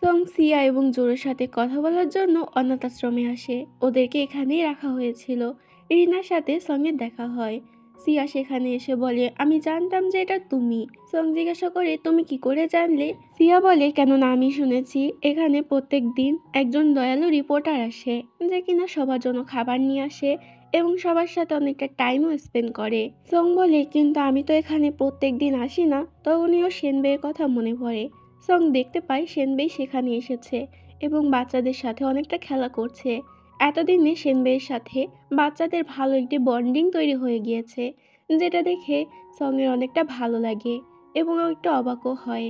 Song সিয়া এবং জোরের সাথে কথা বলার জন্য অনাথ আশ্রমে আসে। ওদেরকে এখানেই রাখা হয়েছিল। রিনার সাথে সঙ্গের দেখা হয়। সিয়া সেখানে এসে বলে, আমি জানতাম যে এটা তুমি। সং জিজ্ঞাসা করে, তুমি কি করে জানলে? সিয়া বলে, কেননা আমি শুনেছি এখানে প্রত্যেক দিন একজন দয়ালু রিপোর্টার আসে, যে কিনা সবার জন্য খাবার নিয়ে আসে এবং সবার সাথে অনেকটা টাইমও স্পেন্ড করে। সং বলে, কিন্তু আমি তো এখানে প্রত্যেক দিন আসি না। তখনই ও সেনবের কথা মনে পড়ে। সং দেখতে পায় সেনবেই সেখানে এসেছে এবং বাচ্চাদের সাথে অনেকটা খেলা করছে। এতদিনে সেনবেইয়ের সাথে বাচ্চাদের ভালো একটি বন্ডিং তৈরি হয়ে গিয়েছে, যেটা দেখে সঙের অনেকটা ভালো লাগে এবং ও একটু অবাকও হয়।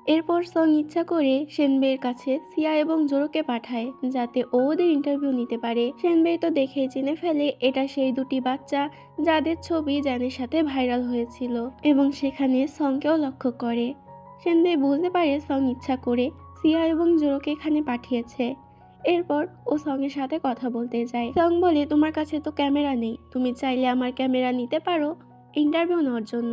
এরপর সং ইচ্ছা করে সেনবেইয়ের কাছে সিয়া এবং জোরোকে পাঠায়, যাতে ও ওদের ইন্টারভিউ নিতে পারে। সেনবেই তো দেখেই চিনে ফেলে এটা সেই দুটি বাচ্চা যাদের ছবি জ্যানের সাথে ভাইরাল হয়েছিল এবং সেখানে সংকেও লক্ষ্য করে। সেনবেই বুঝতে পারে সং ইচ্ছা করে সিয়া এবং জোরোকে এখানে পাঠিয়েছে। এরপর ও সঙ্গের সাথে কথা বলতে যায়। সং বলে, তোমার কাছে তো ক্যামেরা নেই, তুমি চাইলে আমার ক্যামেরা নিতে পারো ইন্টারভিউ নেওয়ার জন্য।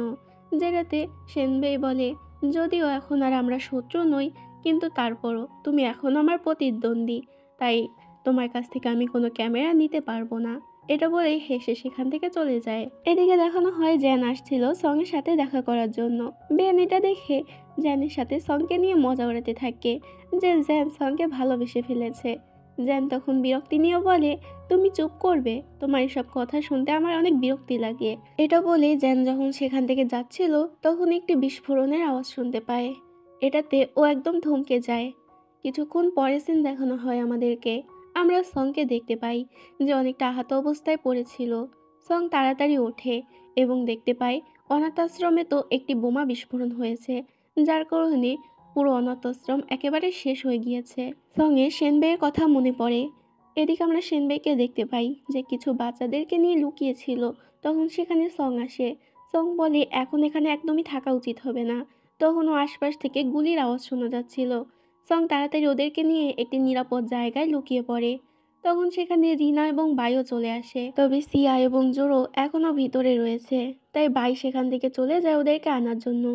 যেটাতে সেনবেই বলে, যদিও এখন আর আমরা শত্রু নই, কিন্তু তারপরও তুমি এখন আমার প্রতিদ্বন্দ্বী, তাই তোমার কাছ থেকে আমি কোনো ক্যামেরা নিতে পারবো না। এটা বলেই হেসে সেখান থেকে চলে যায়। এদিকে দেখানো হয় জ্যান আসছিল সঙ্গের সাথে দেখা করার জন্য। বেন এটা দেখে জ্যানের সাথে সঙ্গকে নিয়ে মজা উড়াতে থাকে যে জ্যান সঙ্গকে ভালোবেসে ফেলেছে। জ্যান তখন বিরক্তি নিয়ে বলে, তুমি চুপ করবে, তোমার এসব কথা শুনতে আমার অনেক বিরক্তি লাগে। এটা বলে জ্যান যখন সেখান থেকে যাচ্ছিল তখন একটি বিস্ফোরণের আওয়াজ শুনতে পায়। এটাতে ও একদম থমকে যায়। কিছুক্ষণ পরে সিন দেখানো হয় আমাদেরকে। আমরা সঙ্গকে দেখতে পাই যে অনেকটা আহত অবস্থায় পড়েছিল। সং তাড়াতাড়ি ওঠে এবং দেখতে পায় অনাথ আশ্রমে তো একটি বোমা বিস্ফোরণ হয়েছে, যার কারণে পুরো অনাথ আশ্রম একেবারে শেষ হয়ে গিয়েছে। সঙ্গে সেনবেইয়ের কথা মনে পড়ে। এদিকে আমরা সেনবেইকে দেখতে পাই যে কিছু বাচ্চাদেরকে নিয়ে লুকিয়েছিল। তখন সেখানে সং আসে। সং বলে, এখন এখানে একদমই থাকা উচিত হবে না। তখনও আশপাশ থেকে গুলির আওয়াজ শোনা যাচ্ছিল। সং তাড়াতাড়ি ওদেরকে নিয়ে একটি নিরাপদ জায়গায় লুকিয়ে পড়ে। তখন সেখানে রিনা এবং বাইও চলে আসে। তবে সিয়া এবং জোরো এখনো ভিতরে রয়েছে, তাই বাই সেখান থেকে চলে যায় ওদেরকে আনার জন্য।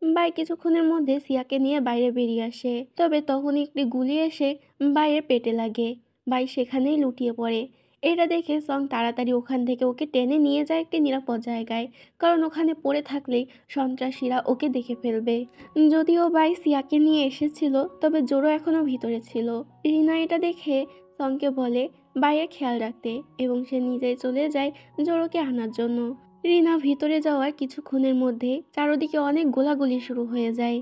বাই কিছুক্ষণের মধ্যে সিয়াকে নিয়ে বাইরে বেরিয়ে আসে। তবে তখন একটি গুলি এসে বাইয়ের পেটে লাগে। বাই সেখানেই লুটিয়ে পড়ে। এটা দেখে সং তাড়াতাড়ি ওখান থেকে ওকে টেনে নিয়ে যায় একটি নিরাপদ জায়গায়, কারণ ওখানে পড়ে থাকলে সন্ত্রাসীরা ওকে দেখে ফেলবে। যদিও বাই সিয়াকে নিয়ে এসেছিল, তবে জোরো এখনো ভিতরে ছিল। রিনা এটা দেখে সংকে বলে বাইয়ের খেয়াল রাখতে এবং সে নিজেই চলে যায় জোরোকে আনার জন্য। রিনা ভিতরে যাওয়ার কিছুক্ষণের মধ্যে চারদিকে অনেক গোলাগুলি শুরু হয়ে যায়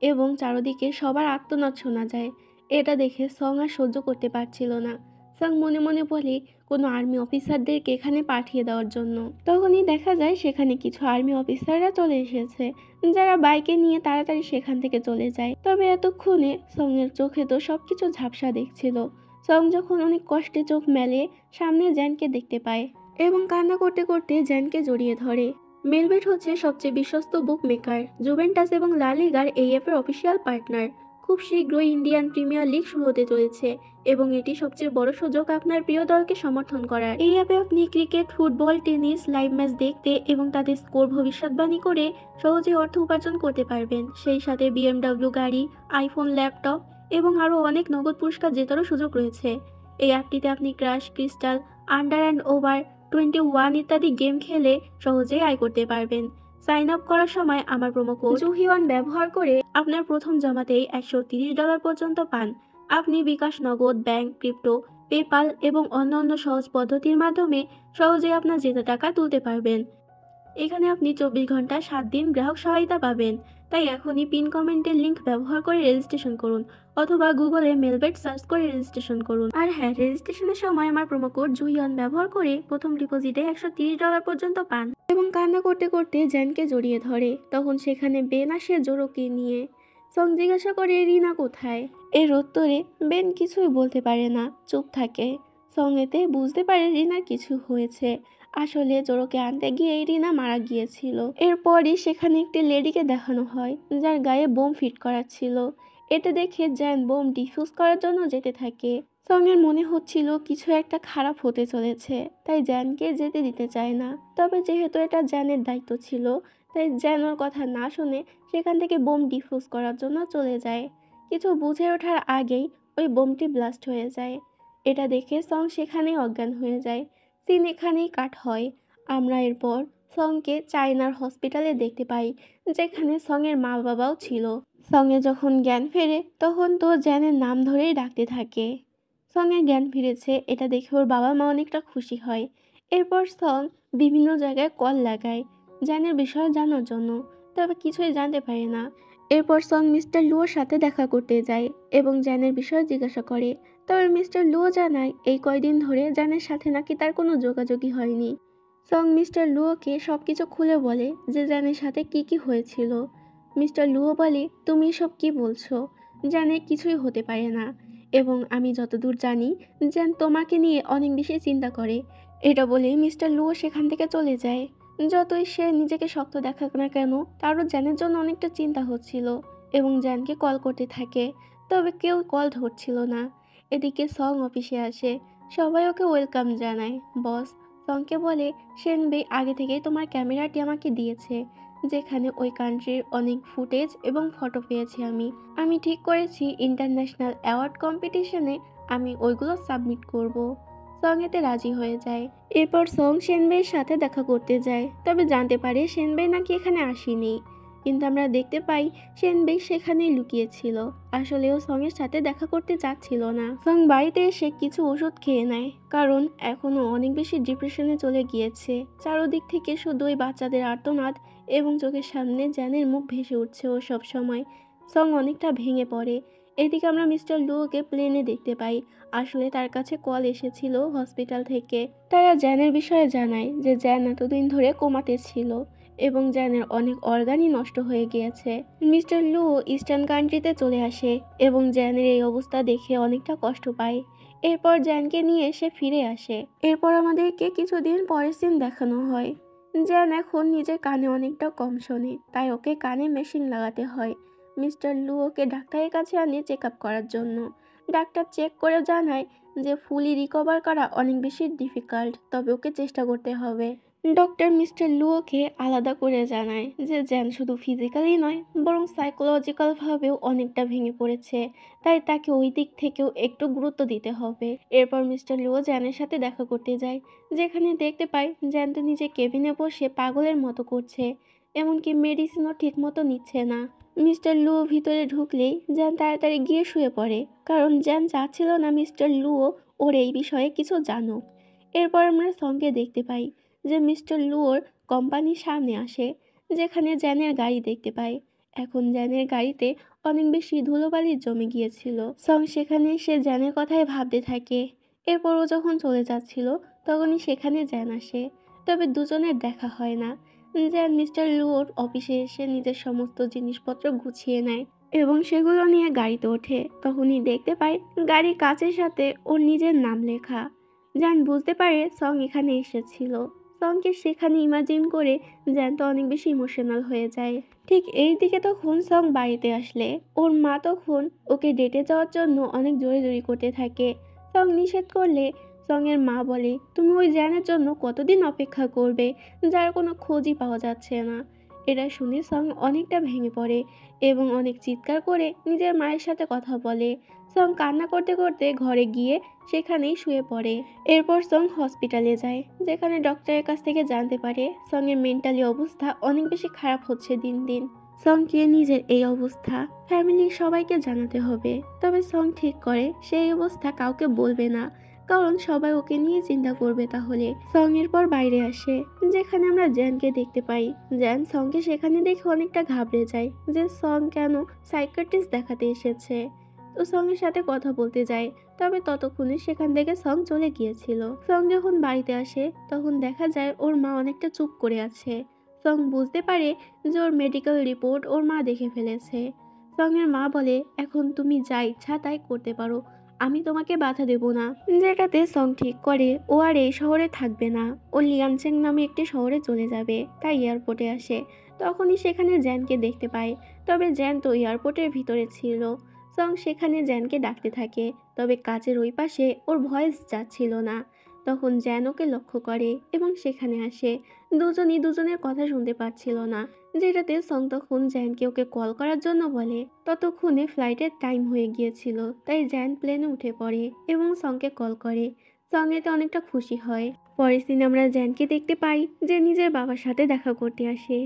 এবং চারদিকে সবার আর্তনাদ শোনা যায়। এটা দেখে সং আর সহ্য করতে পারছিল না। সং মনে মনে বলে কোনো আর্মি অফিসারদেরকে এখানে পাঠিয়ে দেওয়ার জন্য। তখনই দেখা যায় সেখানে কিছু আর্মি অফিসাররা চলে এসেছে, যারা বাইকে নিয়ে তাড়াতাড়ি সেখান থেকে চলে যায়। তবে এতক্ষণে সঙের চোখে তো সবকিছু ঝাপসা দেখছিল। সং যখন অনেক কষ্টে চোখ মেলে সামনে জ্যানকে দেখতে পায় এবং কান্না করতে করতে জ্যানকে জড়িয়ে ধরে। মেলবেট হচ্ছে সবচেয়ে বিশ্বস্ত বুক মেকার, জুভেন্টাস এবং লা লিগার এর অফিসিয়াল পার্টনার। খুব শীঘ্রই ইন্ডিয়ান প্রিমিয়ার লিগ শুরু হতে চলেছে এবং এটি সবচেয়ে বড় সুযোগ আপনার প্রিয় দলকে সমর্থন করার। এই অ্যাপে আপনি cricket, football, tennis live match দেখতে এবং তাদের স্কোর ভবিষ্যৎবাণী করে সহজে অর্থ উপার্জন করতে পারবেন। সেই সাথে BMW গাড়ি, আইফোন, ল্যাপটপ এবং আরও অনেক নগদ পুরস্কার জেতারও সুযোগ রয়েছে। এই অ্যাপটিতে আপনি crash, crystal, under and over 21 ইত্যাদি গেম খেলে সহজেই আয় করতে পারবেন। সাইন আপ করার সময় আমার প্রোমো কোড জুহিওয়ান ব্যবহার করে আপনার প্রথম জমাতেই $130 পর্যন্ত পান। আপনি বিকাশ, নগদ, ব্যাংক, ক্রিপ্টো, পেপাল এবং অন্যান্য সহজ পদ্ধতির মাধ্যমে সহজেই আপনার জেতা টাকা তুলতে পারবেন। এখানে আপনি 24 ঘন্টা 7 দিন গ্রাহক সহায়তা পাবেন। তাই এখনই পিন কমেন্টের লিংক ব্যবহার করে রেজিস্ট্রেশন করুন অথবা গুগলে মেলবেট সার্চ করে রেজিস্ট্রেশন করুন। আর হ্যাঁ, রেজিস্ট্রেশনের সময় আমার প্রোমো কোড জুহিয়ন ব্যবহার করে প্রথম ডিপোজিটে $130 পর্যন্ত পান। এবং কান্না করতে করতে জ্যানকে জড়িয়ে ধরে। তখন সেখানে বেন আসে জোরোকে নিয়ে। সং জিজ্ঞাসা করে রিনা কোথায়। এর উত্তরে বেন কিছুই বলতে পারে না, চুপ থাকে। সং এতে বুঝতে পারে রিনার কিছু হয়েছে। আসলে জোরোকে আনতে গিয়ে রিনা মারা গিয়েছিল। এরপরই সেখানে একটি লেডিকে দেখানো হয় যার গায়ে বোম ফিট করা ছিল। এটা দেখে জ্যান বোম ডিফিউজ করার জন্য যেতে থাকে। সং এর মনে হচ্ছিল কিছু একটা খারাপ হতে চলেছে, তাই জ্যানকে যেতে দিতে চায় না। তবে যেহেতু এটা জ্যানের দায়িত্ব ছিল, তাই জ্যান ওর কথা না শুনে সেখান থেকে বোম ডিফিউজ করার জন্য চলে যায়। কিছু বুঝে ওঠার আগেই ওই বোমটি ব্লাস্ট হয়ে যায়। এটা দেখে সং সেখানেই অজ্ঞান হয়ে যায়। সিন এখানেই কাট হয়। আমরা এরপর সংকে চায়নার হসপিটালে দেখতে পাই, যেখানে সঙের মা বাবাও ছিল। সঙে যখন জ্ঞান ফেরে তখন তো জ্যানের নাম ধরেই ডাকতে থাকে। সঙের জ্ঞান ফিরেছে এটা দেখে ওর বাবা মা অনেকটা খুশি হয়। এরপর সং বিভিন্ন জায়গায় কল লাগায় জ্যানের বিষয় জানার জন্য, তবে কিছুই জানতে পারে না। এরপর সং মিস্টার লুয়োর সাথে দেখা করতে যায় এবং জ্যানের বিষয়ে জিজ্ঞাসা করে। তবে মিস্টার লুয়ো জানায় এই কয়দিন ধরে জ্যানের সাথে নাকি তার কোনো যোগাযোগই হয়নি। সং মিস্টার লুয়োকে সবকিছু খুলে বলে যে জ্যানের সাথে কি হয়েছিল। মিস্টার লুয়ো বলে, তুমি সব কি বলছো? জ্যানের কিছুই হতে পারে না, এবং আমি যতদূর জানি জ্যান তোমাকে নিয়ে অনেক বেশি চিন্তা করে। এটা বলেই মিস্টার লুয়ো সেখান থেকে চলে যায়। যতই সে নিজেকে শক্ত দেখাক না কেন, তারও জ্যানের জন্য অনেকটা চিন্তা হচ্ছিল এবং জ্যানকে কল করতে থাকে, তবে কেউ কল ধরছিল না। এদিকে সং অফিসে আসে, সবাই ওকে ওয়েলকাম জানায়। বস সংকে বলে, সেনবে আগে থেকেই তোমার ক্যামেরাটি আমাকে দিয়েছে, যেখানে ওই কান্ট্রির অনেক ফুটেজ এবং ফটো পেয়েছি। আমি ঠিক করেছি ইন্টারন্যাশনাল অ্যাওয়ার্ড কম্পিটিশনে আমি ওইগুলো সাবমিট করব। সং এতে রাজি হয়ে যায়। এরপর সং সেনবেইয়ের সাথে দেখা করতে যায়, তবে জানতে পারে সেনবেই নাকি এখানে আসেনি। কিন্তু আমরা দেখতে পাই সেনবেই সেখানেই লুকিয়েছিল। আসলেও সং এর সাথে দেখা করতে চাচ্ছিল না। সং বাড়িতে এসে কিছু ওষুধ খেয়ে নেয়, কারণ এখনো অনেক বেশি ডিপ্রেশনে চলে গিয়েছে। চারদিক থেকে শুধু ওই বাচ্চাদের আর্তনাদ এবং চোখের সামনে জ্যানের মুখ ভেসে উঠছে ও সব সময়। সং অনেকটা ভেঙে পড়ে। এদিকে আমরা মিস্টার লুয়োকে প্লেনে দেখতে পাই। আসলে তার কাছে কল এসেছিল হসপিটাল থেকে। তারা জ্যানের বিষয়ে জানায় যে জ্যান এতদিন ধরে কোমাতে ছিল এবং জ্যানের অনেক অর্গানই নষ্ট হয়ে গিয়েছে। মিস্টার লুয়ো ইস্টার্ন কান্ট্রিতে চলে আসে এবং জ্যানের এই অবস্থা দেখে অনেকটা কষ্ট পায়। এরপর জ্যানকে নিয়ে সে ফিরে আসে। এরপর আমাদেরকে কিছুদিন পরের সিন দেখানো হয়। জ্যান এখন নিজের কানে অনেকটা কম শোনে, তাই ওকে কানে মেশিন লাগাতে হয়। মিস্টার লুয়োকে ডাক্তারের কাছে আনে চেক আপ করার জন্য। ডাক্তার চেক করে জানায় যে ফুলি রিকভার করা অনেক বেশি ডিফিকাল্ট, তবে ওকে চেষ্টা করতে হবে। ডক্টর মিস্টার লুয়োকে আলাদা করে জানায় যে জ্যান শুধু ফিজিক্যালি নয় বরং সাইকোলজিক্যালভাবেও অনেকটা ভেঙে পড়েছে, তাই তাকে ওই দিক থেকেও একটু গুরুত্ব দিতে হবে। এরপর মিস্টার লুয়ো জ্যানের সাথে দেখা করতে যায়, যেখানে দেখতে পায় জ্যান তো নিজে কেবিনে বসে পাগলের মতো করছে, এমনকি মেডিসিনও ঠিক মতো নিচ্ছে না। মিস্টার লুয়ো ভিতরে ঢুকলেই জ্যান তাড়াতাড়ি গিয়ে শুয়ে পড়ে, কারণ জ্যান চাচ্ছিল না মিস্টার লুয়ো ওর এই বিষয়ে কিছু জানুক। এরপর আমরা সঙ্গে দেখতে পাই যে মিস্টার লুয়োর কোম্পানির সামনে আসে, যেখানে জ্যানের গাড়ি দেখতে পায়। এখন জ্যানের গাড়িতে অনেক বেশি ধুলোবালি জমে গিয়েছিল। সং সেখানে সে জ্যানের কথাই ভাবতে থাকে। এরপর ও যখন চলে যাচ্ছিল তখনই সেখানে জ্যান আসে, তবে দুজনের দেখা হয় না। জ্যান মিস্টার লুয়োর অফিসে এসে নিজের সমস্ত জিনিসপত্র গুছিয়ে নেয় এবং সেগুলো নিয়ে গাড়িতে ওঠে। তখনই দেখতে পায় গাড়ির কাচের সাথে ওর নিজের নাম লেখা। জ্যান বুঝতে পারে সং এখানে এসেছিল। সংকে সেখানে ইমাজিন করে জ্যান তো অনেক বেশি ইমোশনাল হয়ে যায়। ঠিক এই দিকে তখন সং বাড়িতে আসলে ওর মা তখন ওকে ডেটে যাওয়ার জন্য অনেক জোরে করতে থাকে। সং নিষেধ করলে সং এর মা বলে, তুমি ওই জ্যানের জন্য কতদিন অপেক্ষা করবে, যার কোনো খোঁজই পাওয়া যাচ্ছে না। এটা শুনে সং অনেকটা ভেঙে পড়ে এবং অনেক চিৎকার করে নিজের মায়ের সাথে কথা বলে। সং কান্না করতে করতে ঘরে গিয়ে সেখানেই শুয়ে পড়ে। এরপর সং হসপিটালে যায়, যেখানে ডক্টরের কাছ থেকে জানতে পারে সং এর মেন্টালি অবস্থা অনেক বেশি খারাপ হচ্ছে দিন দিন। সংকে নিজের এই অবস্থা ফ্যামিলির সবাইকে জানাতে হবে, তবে সং ঠিক করে সেই অবস্থা কাউকে বলবে না, কারণ সবাই ওকে নিয়ে চিন্তা করবে তাহলে। সং এর পর বাইরে আসে, যেখানে আমরা জ্যানকে দেখতে পাই। জ্যান সংকে সেখানে দেখে অনেকটা ঘাবড়ে যায় যে সং কেন সাইকিয়াট্রিস্ট দেখাতে এসেছে। তো সং এর সাথে কথা বলতে যায়, তবে ততক্ষণে সেখান থেকে সং চলে গিয়েছিল। সং যখন বাড়িতে আসে তখন দেখা যায় ওর মা অনেকটা চুপ করে আছে। সং বুঝতে পারে যে ওর মেডিকেল রিপোর্ট ওর মা দেখে ফেলেছে। সং এর মা বলে, এখন তুমি যা ইচ্ছা তাই করতে পারো, আমি তোমাকে বাধা দেব না। যেটাতে সং ঠিক করে ও আর এই শহরে থাকবে না, ও লিয়ানচেং নামে একটি শহরে চলে যাবে। তাই এয়ারপোর্টে আসে, তখনই সেখানে জ্যানকে দেখতে পায়, তবে জ্যান তো এয়ারপোর্টের ভিতরে ছিল। সং সেখানে জ্যানকে ডাকতে থাকে, তবে কাচের ওই পাশে ওর ভয়েস যাচ্ছিল না। তখন জ্যান ওকে লক্ষ্য করে এবং সেখানে আসে। দুজনই দুজনের কথা শুনতে পাচ্ছিল না। যেটাতে সং তখন জ্যানকে ওকে কল করার জন্য বলে। ততক্ষণে ফ্লাইটের টাইম হয়ে গিয়েছিল, তাই জ্যান প্লেনে উঠে পড়ে এবং সংকে কল করে। সং এতে অনেকটা খুশি হয়। পরের দিন আমরা জ্যানকে দেখতে পাই যে নিজের বাবার সাথে দেখা করতে আসে।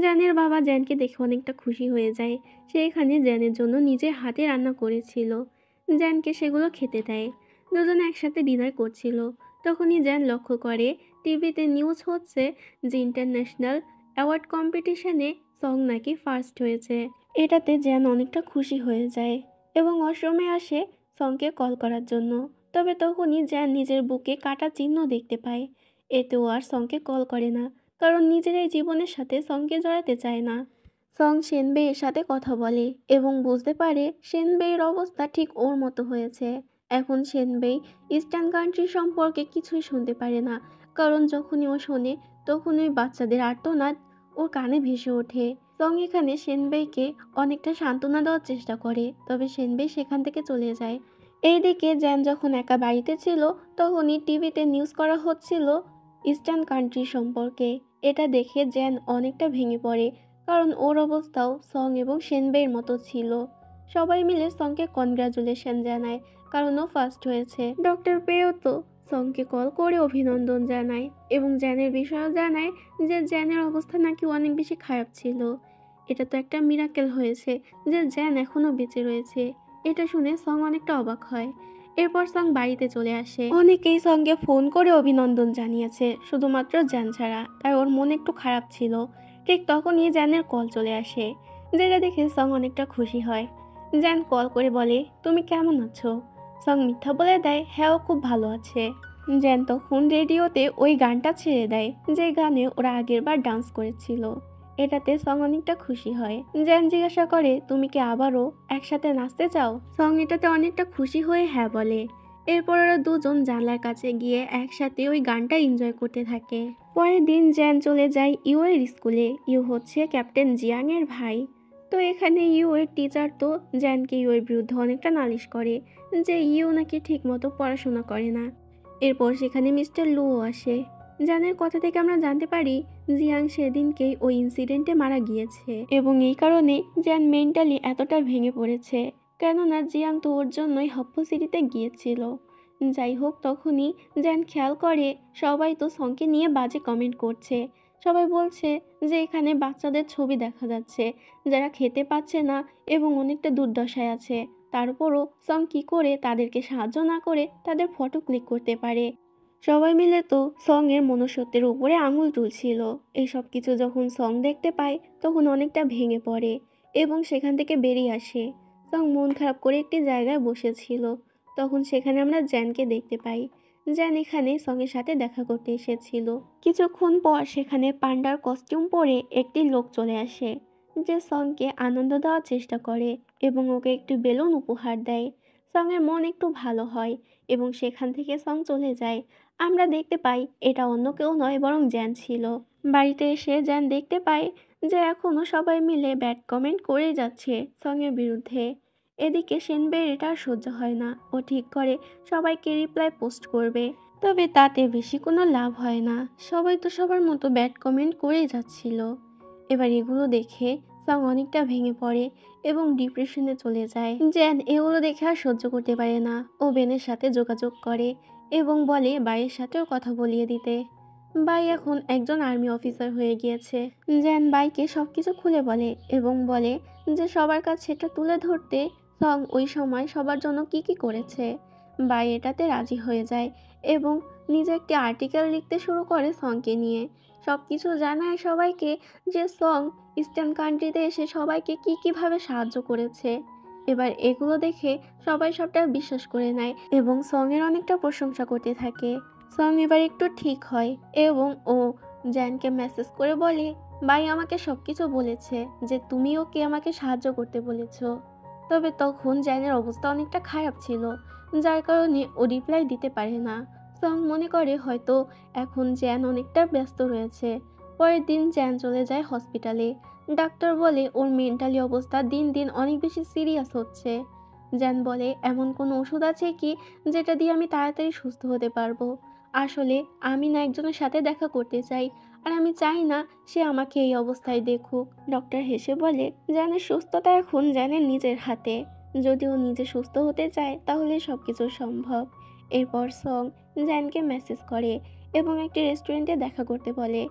জ্যানের বাবা জ্যানকে দেখে অনেকটা খুশি হয়ে যায়। সে এখানে জ্যানের জন্য নিজের হাতে রান্না করেছিল। জ্যানকে সেগুলো খেতে দেয়। দুজনে একসাথে ডিনার করছিল। তখনই জ্যান লক্ষ্য করে টিভিতে নিউজ হচ্ছে যে ইন্টারন্যাশনাল অ্যাওয়ার্ড কম্পিটিশনে সং নাকি ফার্স্ট হয়েছে। এটাতে জ্যান অনেকটা খুশি হয়ে যায় এবং ওয়াশরুমে আসে সংকে কল করার জন্য। তবে তখনই জ্যান নিজের বুকে কাটা চিহ্ন দেখতে পায়। এতেও আর সংকে কল করে না, কারণ নিজের এই জীবনের সাথে সংকে জড়াতে চায় না। সং সেনবেইয়ের সাথে কথা বলে এবং বুঝতে পারে সেনবেইয়ের অবস্থা ঠিক ওর মতো হয়েছে। এখন সেনবেই ইস্টার্ন কান্ট্রি সম্পর্কে কিছুই শুনতে পারে না, কারণ যখনই ও শোনে তখন ওই বাচ্চাদের আর্তনাদ ওর কানে ভেসে ওঠে। সং এখানে সেনবেইকে অনেকটা সান্ত্বনা দেওয়ার চেষ্টা করে, তবে সেনবেই সেখান থেকে চলে যায়। এইদিকে জ্যান যখন একা বাড়িতে ছিল তখনই টিভিতে নিউজ করা হচ্ছিল ইস্টার্ন কান্ট্রি সম্পর্কে। এটা দেখে জ্যান অনেকটা ভেঙে পড়ে, কারণ ওর অবস্থাও সং এবং সেনবেইয়ের মতো ছিল। সবাই মিলে সংকে কনগ্রাচুলেশন জানায়, কারণ ও ফার্স্ট হয়েছে। ডক্টর পেয়েও তো সংকে কল করে অভিনন্দন জানায় এবং জ্যানের বিষয়েও জানায় যে জ্যানের অবস্থা নাকি অনেক বেশি খারাপ ছিল। এটা তো একটা মিরাকেল হয়েছে যে জ্যান এখনো বেঁচে রয়েছে। এটা শুনে সং অনেকটা অবাক হয়। এরপর সং বাড়িতে চলে আসে। অনেকেই সঙ্গে ফোন করে অভিনন্দন জানিয়েছে, শুধুমাত্র জ্যান ছাড়া, তাই ওর মন একটু খারাপ ছিল। ঠিক তখনই জ্যানের কল চলে আসে, যেটা দেখে সং অনেকটা খুশি হয়। জ্যান কল করে বলে, তুমি কেমন আছো? সং মিথ্যা বলে দেয়, হ্যাঁ ও খুব ভালো আছে। জ্যান তখন রেডিওতে ওই গানটা ছেড়ে দেয় যে গানে ওরা আগেরবার ডান্স করেছিল। এটাতে সং অনেকটা খুশি হয়। জ্যান জিজ্ঞাসা করে, তুমি কি আবারও একসাথে নাচতে চাও? সং এটাতে অনেকটা খুশি হয়ে হ্যাঁ বলে। এরপর ওরা দুজন জানলার কাছে গিয়ে একসাথে ওই গানটা এনজয় করতে থাকে। পরের দিন জ্যান চলে যায় ইউ এর স্কুলে। ইউ হচ্ছে ক্যাপ্টেন জিয়াং এর ভাই। তো এখানে ইউ এর টিচার তো জ্যানকে ইউ এর বিরুদ্ধে অনেকটা নালিশ করে যে ইউ নাকি ঠিক মতো পড়াশোনা করে না। এরপর সেখানে মিস্টার লুও আসে। জ্যানের কথা থেকে আমরা জানতে পারি জিয়াং সেদিনকেই ওই ইনসিডেন্টে মারা গিয়েছে এবং এই কারণে জ্যান মেন্টালি এতটা ভেঙে পড়েছে, কেননা জিয়াং তো ওর জন্যই হপ্প সিটিতে গিয়েছিল। যাই হোক, তখনই জ্যান খেয়াল করে সবাই তো সংকে নিয়ে বাজে কমেন্ট করছে। সবাই বলছে যে এখানে বাচ্চাদের ছবি দেখা যাচ্ছে যারা খেতে পাচ্ছে না এবং অনেকটা দুর্দশায় আছে। তারপরও সং কী করে তাদেরকে সাহায্য না করে তাদের ফটো ক্লিক করতে পারে। সবাই মিলে তো সং এর মনুষ্যত্বের উপরে আঙুল তুলছিল। এইসব কিছু যখন সং দেখতে পায় তখন অনেকটা ভেঙে পড়ে এবং সেখান থেকে বেরিয়ে আসে। সং মন খারাপ করে একটি জায়গায় বসেছিল। তখন সেখানে আমরা জ্যানকে দেখতে পাই। জ্যান এখানে সঙ্গের সাথে দেখা করতে এসেছিল। কিছুক্ষণ পর সেখানে পান্ডার কস্টিউম পরে একটি লোক চলে আসে, যে সংকে আনন্দ দেওয়ার চেষ্টা করে এবং ওকে একটি বেলুন উপহার দেয়। সঙের মন একটু ভালো হয় এবং সেখান থেকে সং চলে যায়। আমরা দেখতে পাই এটা অন্য কেউ নয় বরং জ্যান ছিল। বাড়িতে এসে জ্যান দেখতে পায় যে এখনও সবাই মিলে ব্যাড কমেন্ট করে যাচ্ছে সঙের বিরুদ্ধে। এদিকে সেনবের এটা আর সহ্য হয় না। ও ঠিক করে সবাইকে রিপ্লাই পোস্ট করবে, তবে তাতে বেশি কোনো লাভ হয় না। সবাই তো সবার মতো ব্যাড কমেন্ট করেই যাচ্ছিল। এবার এগুলো দেখে সং অনেকটা ভেঙে পড়ে এবং ডিপ্রেশনে চলে যায়। জ্যান এগুলো দেখে আর সহ্য করতে পারে না। ও বেনের সাথে যোগাযোগ করে এবং বলে বাইয়ের সাথেও কথা বলিয়ে দিতে। বাই এখন একজন আর্মি অফিসার হয়ে গিয়েছে। জ্যান বাইকে সবকিছু খুলে বলে এবং বলে যে সবার কাছে এটা তুলে ধরতে সং ওই সময় সবার জন্য কি কি করেছে। বাই এটাতে রাজি হয়ে যায় এবং নিজে একটি আর্টিকেল লিখতে শুরু করে সংকে নিয়ে। সব কিছু জানায় সবাইকে যে সং ইস্টার্ন কান্ট্রিতে এসে সবাইকে কীভাবে সাহায্য করেছে। এবার এগুলো দেখে সবাই সবটা বিশ্বাস করে নেয় এবং সঙের অনেকটা প্রশংসা করতে থাকে। সং এবার একটু ঠিক হয় এবং ও জ্যানকে মেসেজ করে বলে, বাই আমাকে সব কিছু বলেছে যে তুমি ওকে আমাকে সাহায্য করতে বলেছ। তবে তখন জ্যানের অবস্থা অনেকটা খারাপ ছিল, যার কারণে ও রিপ্লাই দিতে পারে না। সং মনে করে হয়তো এখন জ্যান অনেকটা ব্যস্ত রয়েছে। পরের দিন জ্যান চলে যায় হসপিটালে। ডাক্তার বলে ওর মেন্টালি অবস্থা দিন দিন অনেক বেশি সিরিয়াস হচ্ছে। জ্যান বলে, এমন কোনো ওষুধ আছে কি যেটা দিয়ে আমি তাড়াতাড়ি সুস্থ হতে পারবো? আসলে আমি না একজনের সাথে দেখা করতে চাই, আর আমি চাই না সে আমাকে এই অবস্থায় দেখুক। ডক্টর হেসে বলে, জানের সুস্থতা এখন জানের নিজের হাতে। যদি ও নিজে সুস্থ হতে চায় তাহলে সবকিছু সম্ভব। এরপর সং জানকে মেসেজ করে এবং একটি রেস্টুরেন্টে দেখা করতে বলে।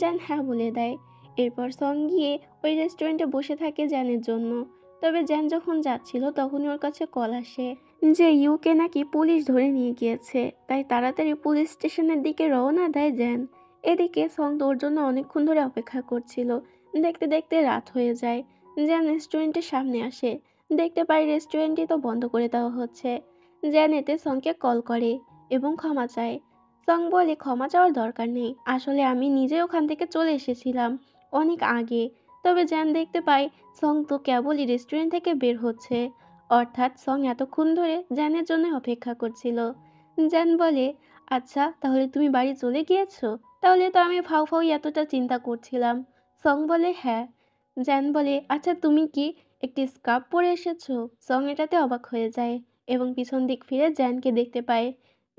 জান হ্যাঁ বলে দেয়। এরপর সং গিয়ে ওই রেস্টুরেন্টে বসে থাকে জানের জন্য। তবে জান যখন যাচ্ছিল তখনই ওর কাছে কল আসে যে ইউকে নাকি পুলিশ ধরে নিয়ে গিয়েছে। তাই তাড়াতাড়ি পুলিশ স্টেশনের দিকে রওনা দেয় জান। এদিকে সং তো ওর জন্য অনেকক্ষণ ধরে অপেক্ষা করছিল। দেখতে দেখতে রাত হয়ে যায়। জান রেস্টুরেন্টের সামনে আসে, দেখতে পাই রেস্টুরেন্টটি তো বন্ধ করে দেওয়া হচ্ছে। জান এতে সংকে কল করে এবং ক্ষমা চায়। সং বলে ক্ষমা চাওয়ার দরকার নেই, আসলে আমি নিজে ওখান থেকে চলে এসেছিলাম অনেক আগে। তবে জান দেখতে পাই সং তো কেবলই রেস্টুরেন্ট থেকে বের হচ্ছে, অর্থাৎ সং এতক্ষণ ধরে জানের জন্য অপেক্ষা করছিল। জান বলে, আচ্ছা তাহলে তুমি বাড়ি চলে গিয়েছো? তাহলে তো আমি ফাউ ফাউ এতটা চিন্তা করছিলাম। সং বলে হ্যাঁ। জান বলে, আচ্ছা তুমি কি একটি স্কার্ফ পরে এসেছো? সং এটাতে অবাক হয়ে যায় এবং পিছন দিক ফিরে জানকে দেখতে পায়।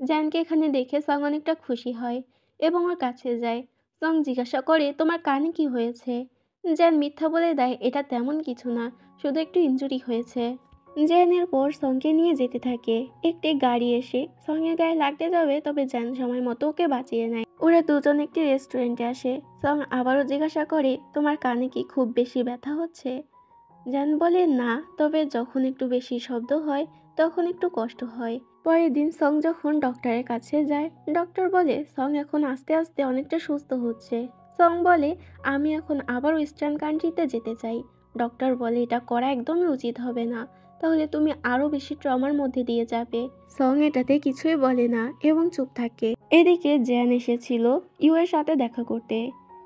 জানকে এখানে দেখে সং অনেকটা খুশি হয় এবং ওর কাছে যায়। সং জিজ্ঞাসা করে, তোমার কানে কি হয়েছে? জান মিথ্যা বলে দেয়, এটা তেমন কিছু না, শুধু একটু ইনজুরি হয়েছে। জানের পর সংকে নিয়ে যেতে থাকে। একটি গাড়ি এসে সঙের গায়ে লাগতে যাবে, তবে জান সময় মতো ওকে বাঁচিয়ে নেয়। ওরা দুজন একটি রেস্টুরেন্টে আসে। সং আবারও জিজ্ঞাসা করে, তোমার কানে কি খুব বেশি ব্যথা হচ্ছে? জান বলে না, তবে যখন একটু বেশি শব্দ হয় তখন একটু কষ্ট হয়। পরের দিন সং যখন ডক্টরের কাছে যায়, ডক্টর বলে সং এখন আস্তে আস্তে অনেকটা সুস্থ হচ্ছে। সং বলে, আমি এখন আবার ওয়েস্টার্ন কান্ট্রিতে যেতে চাই। ডক্টর বলে, এটা করা একদমই উচিত হবে না, তাহলে তুমি আরো বেশি ট্রমার মধ্যে দিয়ে যাবে। সং এটাতে কিছুই বলে না এবং চুপ থাকে। এদিকে জ্যান এসেছিল ইউ এর সাথে দেখা করতে।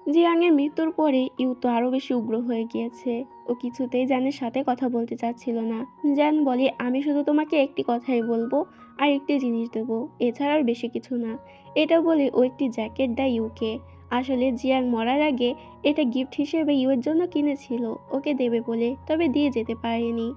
জিয়াংয়ের মৃত্যুর পরে ইউ তো আরো বেশি উগ্র হয়ে গিয়েছে। ও কিছুতেই জানের সাথে কথা বলতে চাচ্ছিল না। জান বলে, আমি শুধু তোমাকে একটি কথাই বলবো আর একটি জিনিস দেবো, এছাড়া আর বেশি কিছু না। এটা বলে ও একটি জ্যাকেট দেয় ইউকে। আসলে জিয়াং মরার আগে এটা গিফট হিসেবে ইউয়ের জন্য কিনেছিল ওকে দেবে বলে, তবে দিয়ে যেতে পারেনি।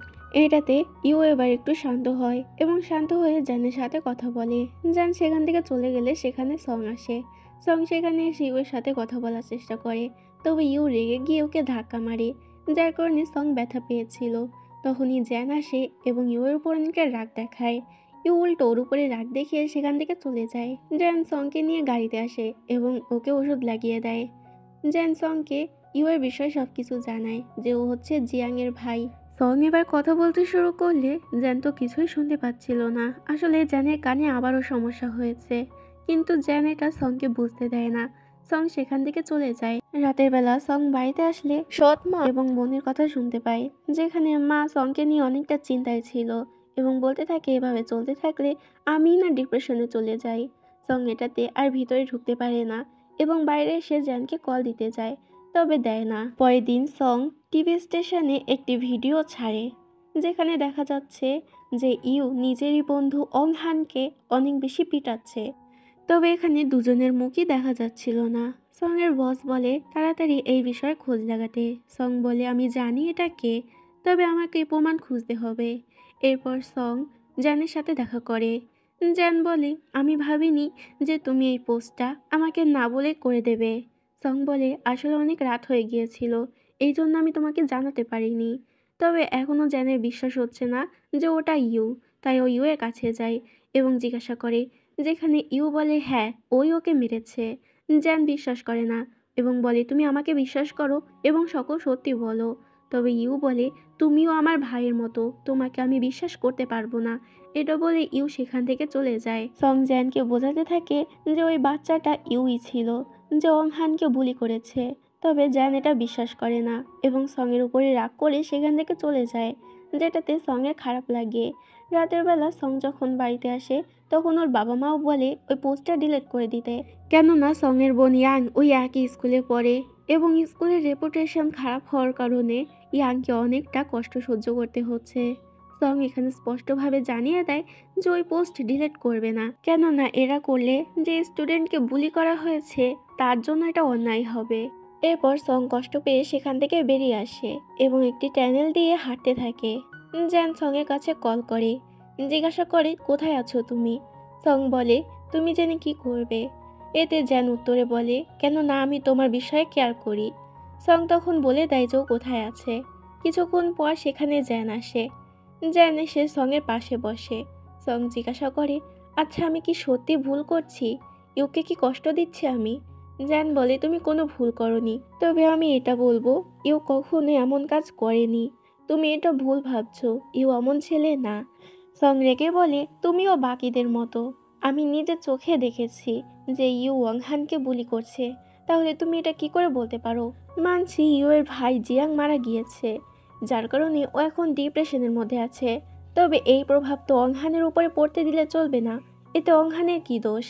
এটাতে ইউ এবার একটু শান্ত হয় এবং শান্ত হয়ে জানের সাথে কথা বলে। জান সেখান থেকে চলে গেলে সেখানে সং আসে। সং সেখানে এসে ইউয়ের সাথে কথা বলার চেষ্টা করে, তবে ইউ রেগে গিয়ে ওকে ধাক্কা মারে, যার কারণে সং ব্যথা পেয়েছিল। তখনই জ্যান আসে এবং ইউয়ের উপর অনেকটা রাগ দেখায়। ইউ উল্টো ওর উপরে রাগ দেখিয়ে সেখান থেকে চলে যায়। জ্যান সংকে নিয়ে গাড়িতে আসে এবং ওকে ওষুধ লাগিয়ে দেয়। জ্যান সংকে ইউয়ের বিষয়ে সবকিছু জানায় যে ও হচ্ছে জিয়াংয়ের ভাই। সং এবার কথা বলতে শুরু করলে জ্যান তো কিছুই শুনতে পাচ্ছিল না। আসলে জ্যানের কানে আবারও সমস্যা হয়েছে, কিন্তু জ্যান এটা সংকে বুঝতে দেয় না। সং সেখান থেকে চলে যায়। রাতের বেলা সং বাড়িতে আসলে সৎ মা এবং বোনের কথা শুনতে পায়, যেখানে মা সংকে নিয়ে অনেকটা চিন্তায় ছিল এবং বলতে থাকে এভাবে চলতে থাকলে আমি না ডিপ্রেশনে চলে যাই। সং এটাতে আর ভিতরে ঢুকতে পারে না এবং বাইরে এসে জ্যানকে কল দিতে যায়, তবে দেয় না। পরের দিন সং টিভি স্টেশনে একটি ভিডিও ছাড়ে, যেখানে দেখা যাচ্ছে যে ইউ নিজেরই বন্ধু অংহানকে অনেক বেশি পিটাচ্ছে। তবে এখানে দুজনের মুখই দেখা যাচ্ছিল না। সং এর বস বলে তাড়াতাড়ি এই বিষয়ে খোঁজ লাগাতে। সং বলে, আমি জানি এটা কে, তবে আমাকে প্রমাণ খুঁজতে হবে। এরপর সং জ্যানের সাথে দেখা করে। জ্যান বলে, আমি ভাবিনি যে তুমি এই পোস্টটা আমাকে না বলে করে দেবে। সং বলে, আসলে অনেক রাত হয়ে গিয়েছিল, এই জন্য আমি তোমাকে জানাতে পারিনি। তবে এখনও জ্যানের বিশ্বাস হচ্ছে না যে ওটা ইউ, তাই ও ইউ এর কাছে যায় এবং জিজ্ঞাসা করে, যেখানে ইউ বলে হ্যাঁ ওই ওকে মেরেছে। জ্যান বিশ্বাস করে না এবং বলে, তুমি আমাকে বিশ্বাস করো এবং সকল সত্যি বলো। তবে ইউ বলে, তুমিও আমার ভাইয়ের মতো, তোমাকে আমি বিশ্বাস করতে পারবো না। এটা বলে ইউ সেখান থেকে চলে যায়। সং জ্যানকে বোঝাতে থাকে যে ওই বাচ্চাটা ইউই ছিল, যে অংহানকে বুলি করেছে। তবে জ্যান এটা বিশ্বাস করে না এবং সঙের উপরে রাগ করে সেখান থেকে চলে যায়, যেটাতে সঙের খারাপ লাগে। রাতের বেলা সং যখন বাড়িতে আসে তখন ওর বাবা মাও বলে ওই পোস্টটা ডিলিট করে দিতে, কেননা সঙের বোন ইয়াং ওই একই স্কুলে পড়ে এবং স্কুলের রেপুটেশন খারাপ হওয়ার কারণে ইয়াংকে অনেকটা কষ্ট সহ্য করতে হচ্ছে। সং এখানে স্পষ্টভাবে জানিয়ে দেয় যে ওই পোস্ট ডিলিট করবে না, কেননা এরা করলে যে স্টুডেন্টকে বুলি করা হয়েছে তার জন্য এটা অন্যায় হবে। এরপর সং কষ্ট পেয়ে সেখান থেকে বেরিয়ে আসে এবং একটি টানেল দিয়ে হাঁটতে থাকে। জ্যান সঙের কাছে কল করে, জিজ্ঞাসা করে কোথায় আছো তুমি। সং বলে, তুমি জেনে কি করবে। এতে জ্যান উত্তরে বলে, কেন না, আমি তোমার বিষয়ে কেয়ার করি। সং তখন বলে দেয় যে ও কোথায় আছে। কিছুক্ষণ পর সেখানে জ্যান আসে। জ্যান এসে সঙের পাশে বসে। সং জিজ্ঞাসা করে, আচ্ছা আমি কি সত্যি ভুল করছি? ইউকে কি কষ্ট দিচ্ছি আমি? জ্যান বলে, তুমি কোনো ভুল করনি, তবে আমি এটা বলবো, ইউ কখনো এমন কাজ করেনি। তুমি এটা ভুল ভাবছো, ইউ এমন ছেলে না। সং রেগে বলে, তুমিও বাকিদের মতো। আমি নিজের চোখে দেখেছি যে ইউ ওয়াংহানকে বুলি করছে, তাহলে তুমি এটা কি করে বলতে পারো? মানছি ইউ এর ভাই জিয়াং মারা গিয়েছে, যার কারণে ও এখন ডিপ্রেশনের মধ্যে আছে, তবে এই প্রভাব তো অংহানের উপরে পড়তে দিলে চলবে না। এতে অংহানের কি দোষ?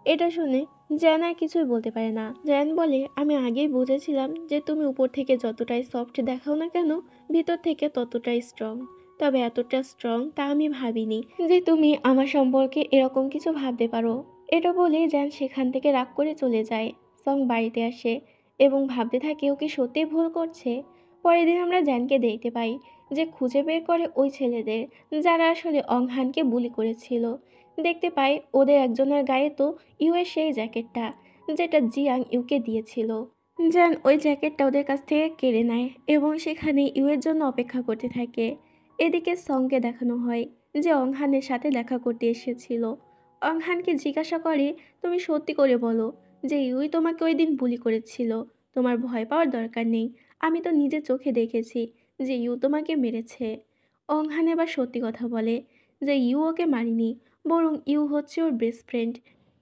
এটা শুনে জ্যান আর কিছুই বলতে পারে না। জ্যান বলে, আমি আগেই বুঝেছিলাম যে তুমি উপর থেকে যতটাই সফট দেখাও না কেন, ভিতর থেকে ততটাই স্ট্রং। তবে এতটা স্ট্রং তা আমি ভাবিনি যে তুমি আমার সম্পর্কে এরকম কিছু ভাবতে পারো। এটা বলে জ্যান সেখান থেকে রাগ করে চলে যায়। সং বাড়িতে আসে এবং ভাবতে থাকে ও কি সত্যিই ভুল করছে। পরের দিন আমরা জ্যানকে দেখতে পাই যে খুঁজে বের করে ওই ছেলেদের যারা আসলে অংহানকে বুলি করেছিল। দেখতে পাই ওদের একজনের গায়ে তো ইউএর সেই জ্যাকেটটা যেটা জিয়াং ইউকে দিয়েছিল। জ্যান ওই জ্যাকেটটা ওদের কাছ থেকে কেড়ে নেয় এবং সেখানে ইউয়ের জন্য অপেক্ষা করতে থাকে। এদিকে সংকে দেখানো হয় যে অংহানের সাথে দেখা করতে এসেছিল। অংহানকে জিজ্ঞাসা করে, তুমি সত্যি করে বলো যে ইউই তোমাকে ওই দিন বুলি করেছিল। তোমার ভয় পাওয়ার দরকার নেই, আমি তো নিজের চোখে দেখেছি যে ইউ তোমাকে মেরেছে। অংহান এবার সত্যি কথা বলে যে ইউ ওকে মারিনি, বরং ইউ হচ্ছে ওর বেস্ট ফ্রেন্ড,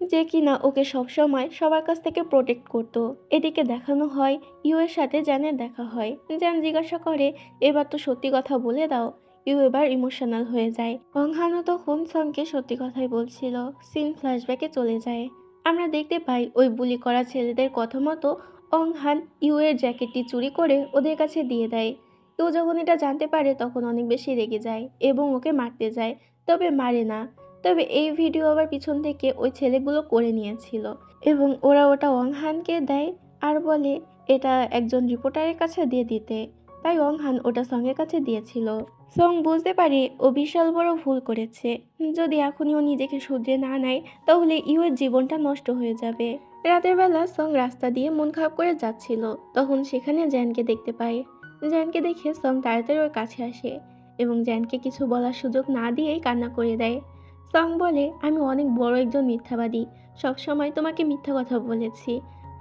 যে কিনা ওকে সবসময় সবার কাছ থেকে প্রোটেক্ট করতো। এদিকে দেখানো হয় ইউ এর সাথে জ্যানের দেখা হয়। জ্যান জিজ্ঞাসা করে, এবার তো সত্যি কথা বলে দাও। ইউ এবার ইমোশনাল হয়ে যায়। অংহানও তখন সঙ্গে সত্যি কথাই বলছিল। সিন ফ্ল্যাশব্যাকে চলে যায়। আমরা দেখতে পাই ওই বুলি করা ছেলেদের কথা মতো অংহান ইউ এর জ্যাকেটটি চুরি করে ওদের কাছে দিয়ে দেয়। ইউ যখন এটা জানতে পারে তখন অনেক বেশি রেগে যায় এবং ওকে মারতে যায়, তবে মারে না। তবে এই ভিডিও আবার পিছন থেকে ওই ছেলেগুলো করে নিয়েছিল এবং ওরা ওটা অংহানকে দেয় আর বলে এটা একজন রিপোর্টারের কাছে দিয়ে দিতে, তাই অংহান ওটা সঙ্গের কাছে দিয়েছিল। সং বুঝতে পারে ও বিশাল বড় ভুল করেছে। যদি এখনই ও নিজেকে শুধরে না নেয় তাহলে ইউয়ের জীবনটা নষ্ট হয়ে যাবে। রাতের বেলা সং রাস্তা দিয়ে মন খারাপ করে যাচ্ছিল, তখন সেখানে জ্যানকে দেখতে পায়। জ্যানকে দেখে সং তাড়াতাড়ি ওর কাছে আসে এবং জ্যানকে কিছু বলার সুযোগ না দিয়েই কান্না করে দেয়। সং বলে, আমি অনেক বড় একজন মিথ্যাবাদী, সবসময় তোমাকে মিথ্যা কথা বলেছি।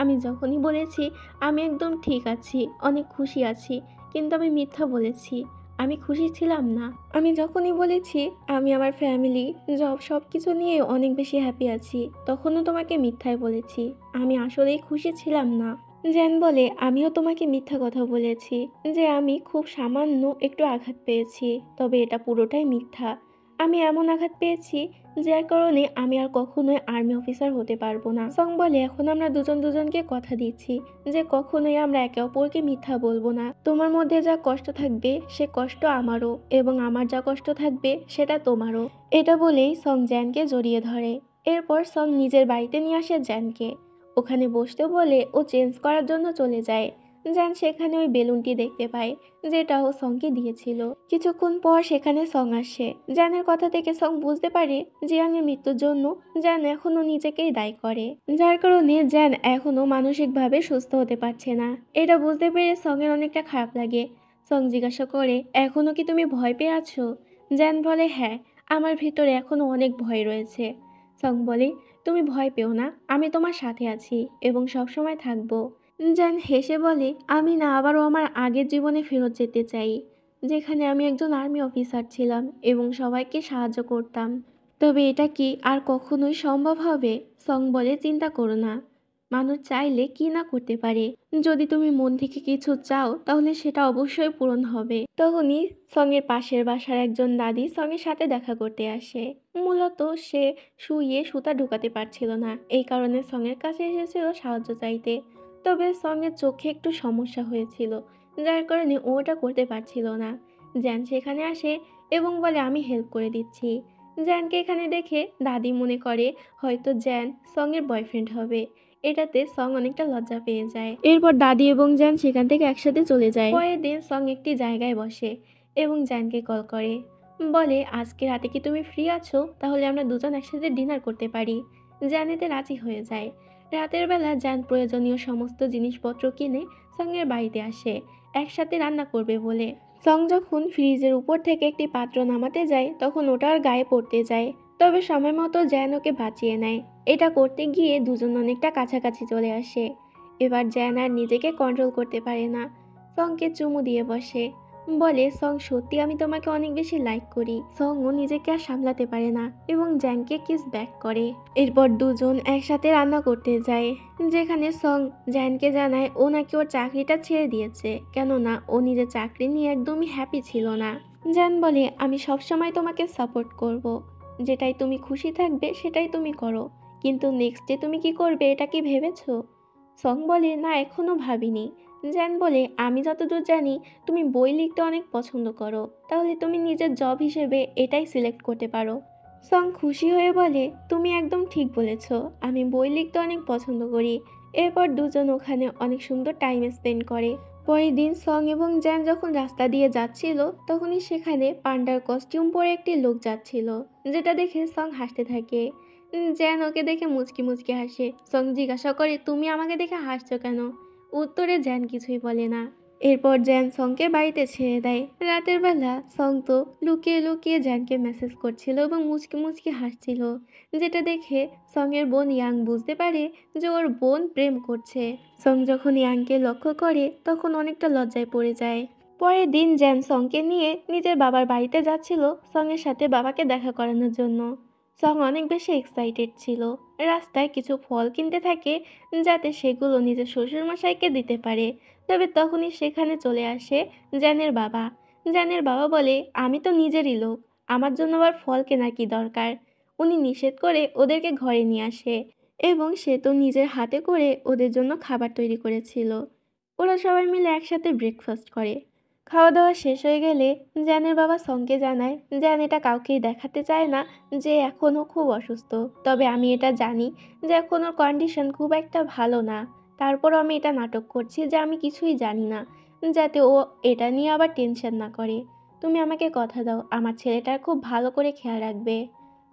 আমি যখনই বলেছি আমি একদম ঠিক আছি, অনেক খুশি আছি, কিন্তু আমি মিথ্যা বলেছি, আমি খুশি ছিলাম না। আমি যখনই বলেছি আমি আমার ফ্যামিলি, জব সব কিছু নিয়ে অনেক বেশি হ্যাপি আছি, তখনও তোমাকে মিথ্যাই বলেছি, আমি আসলেই খুশি ছিলাম না। জ্যান বলে, আমিও তোমাকে মিথ্যা কথা বলেছি যে আমি খুব সামান্য একটু আঘাত পেয়েছি, তবে এটা পুরোটাই মিথ্যা। আমি এমন আঘাত পেয়েছি যার কারণে আমি আর কখনোই আর্মি অফিসার হতে পারবো না। সং বলে, এখন আমরা দুজন দুজনকে কথা দিচ্ছি যে কখনোই আমরা একে অপরকে মিথ্যা বলবো না। তোমার মধ্যে যা কষ্ট থাকবে সে কষ্ট আমারও, এবং আমার যা কষ্ট থাকবে সেটা তোমারও। এটা বলেই সং জ্যানকে জড়িয়ে ধরে। এরপর সং নিজের বাড়িতে নিয়ে আসে জ্যানকে। ওখানে বসতে বলে ও চেঞ্জ করার জন্য চলে যায়। জ্যান সেখানে ওই বেলুনটি দেখতে পায় যেটা ও সংকে দিয়েছিল। কিছুক্ষণ পর সেখানে সং আসে। জ্যানের কথা থেকে সং বুঝতে পারে জিয়াংয়ের মৃত্যুর জন্য জ্যান এখনো নিজেকেই দায়ী করে, যার কারণে জ্যান এখনো মানসিকভাবে সুস্থ হতে পারছে না। এটা বুঝতে পেরে সং এর অনেকটা খারাপ লাগে। সং জিজ্ঞাসা করে, এখনো কি তুমি ভয় পেয়ে আছো? জ্যান বলে, হ্যাঁ, আমার ভিতরে এখনো অনেক ভয় রয়েছে। সং বলে, তুমি ভয় পেও না, আমি তোমার সাথে আছি এবং সবসময় থাকবো। জ্যান হেসে বলে, আমি না আবারও আমার আগের জীবনে ফেরত যেতে চাই, যেখানে আমি একজন আর্মি অফিসার ছিলাম এবং সবাইকে সাহায্য করতাম। তবে এটা কি আর কখনোই সম্ভব হবে? সং বলে, চিন্তা করো না, মানুষ চাইলে কি না করতে পারে। যদি তুমি মন থেকে কিছু চাও তাহলে সেটা অবশ্যই পূরণ হবে। তখনই সঙের পাশের বাসার একজন দাদি সঙের সাথে দেখা করতে আসে। মূলত সে শুয়ে সুতা ঢুকাতে পারছিল না, এই কারণে সঙের কাছে এসেছিল সাহায্য চাইতে। তবে সঙের চোখে একটু সমস্যা হয়েছিল, যার কারণে ও ওটা করতে পারছিল না। জ্যান সেখানে আসে এবং বলে, আমি হেল্প করে দিচ্ছি। জ্যানকে এখানে দেখে দাদি মনে করে হয়তো জ্যান সঙের বয়ফ্রেন্ড হবে। এটাতে সং অনেকটা লজ্জা পেয়ে যায়। এরপর দাদি এবং জ্যান সেখান থেকে একসাথে চলে যায়। পরের দিন সং একটি জায়গায় বসে এবং জ্যানকে কল করে, বলে, আজকে রাতে কি তুমি ফ্রি আছো? তাহলে আমরা দুজন একসাথে ডিনার করতে পারি। জ্যান এতে রাজি হয়ে যায়। রাতের বেলা জান প্রয়োজনীয় সমস্ত জিনিসপত্র কিনে সঙ্গের বাড়িতে আসে একসাথে রান্না করবে বলে। সং যখন ফ্রিজের উপর থেকে একটি পাত্র নামাতে যায় তখন ওটার গায়ে পড়তে যায়, তবে সময় মতো জ্যান ওকে বাঁচিয়ে নেয়। এটা করতে গিয়ে দুজন অনেকটা কাছাকাছি চলে আসে। এবার জ্যান আর নিজেকে কন্ট্রোল করতে পারে না, সংকে চুমু দিয়ে বসে। বলে, সং সত্যি আমি তোমাকে অনেক বেশি লাইক করি। সংও নিজেকে আর সামলাতে পারে না এবং জ্যানকে কিস ব্যাক করে। এরপর দুজন একসাথে রান্না করতে যায়, যেখানে সং জ্যানকে জানায় ও নাকি ওর চাকরিটা ছেড়ে দিয়েছে, কেননা ও নিজের চাকরি নিয়ে একদমই হ্যাপি ছিল না। জ্যান বলে, আমি সবসময় তোমাকে সাপোর্ট করব, যেটাই তুমি খুশি থাকবে সেটাই তুমি করো, কিন্তু নেক্সট ডে তুমি কি করবে এটা কি ভেবেছো? সং বলে, না এখনো ভাবিনি। জ্যান বলে, আমি যতদূর জানি তুমি বই লিখতে অনেক পছন্দ করো, তাহলে তুমি নিজের জব হিসেবে এটাই সিলেক্ট করতে পারো। সং খুশি হয়ে বলে, তুমি একদম ঠিক বলেছ, আমি বই লিখতে অনেক পছন্দ করি। এরপর দুজন ওখানে অনেক সুন্দর টাইম স্পেন্ড করে। পরের দিন সং এবং জ্যান যখন রাস্তা দিয়ে যাচ্ছিল তখনই সেখানে পান্ডার কস্টিউম পরে একটি লোক যাচ্ছিল, যেটা দেখে সং হাসতে থাকে। জ্যান ওকে দেখে মুচকি মুচকি হাসে। সং জিজ্ঞাসা করে, তুমি আমাকে দেখে হাসছো কেন? উত্তরে জ্যান কিছুই বলে না। এরপর জ্যান সংকে বাড়িতে ছেড়ে দেয়। রাতের বেলা সং তো লুকিয়ে লুকিয়ে জ্যানকে মেসেজ করছিল এবং মুচকি মুচকি হাসছিল, যেটা দেখে সঙের বোন ইয়াং বুঝতে পারে যে ওর বোন প্রেম করছে। সং যখন ইয়াংকে লক্ষ্য করে তখন অনেকটা লজ্জায় পড়ে যায়। পরের দিন জ্যান সংকে নিয়ে নিজের বাবার বাড়িতে যাচ্ছিল সঙের সাথে বাবাকে দেখা করানোর জন্য। সং অনেক বেশি এক্সাইটেড ছিল। রাস্তায় কিছু ফল কিনতে থাকে যাতে সেগুলো নিজের শ্বশুরমশাইকে দিতে পারে। তবে তখনই সেখানে চলে আসে জ্যানের বাবা। জ্যানের বাবা বলে, আমি তো নিজেরই লোক, আমার জন্য আবার ফল কেনার কি দরকার? উনি নিষেধ করে ওদেরকে ঘরে নিয়ে আসে এবং সে তো নিজের হাতে করে ওদের জন্য খাবার তৈরি করেছিল। ওরা সবাই মিলে একসাথে ব্রেকফাস্ট করে। খাওয়া দাওয়া শেষ হয়ে গেলে জ্যানের বাবা সংকে জানায় জ্যান এটা কাউকেই দেখাতে চায় না যে এখনও খুব অসুস্থ, তবে আমি এটা জানি যে এখন ওর কন্ডিশন খুব একটা ভালো না। তারপরও আমি এটা নাটক করছি যে আমি কিছুই জানি না, যাতে ও এটা নিয়ে আবার টেনশন না করে। তুমি আমাকে কথা দাও আমার ছেলেটার খুব ভালো করে খেয়াল রাখবে।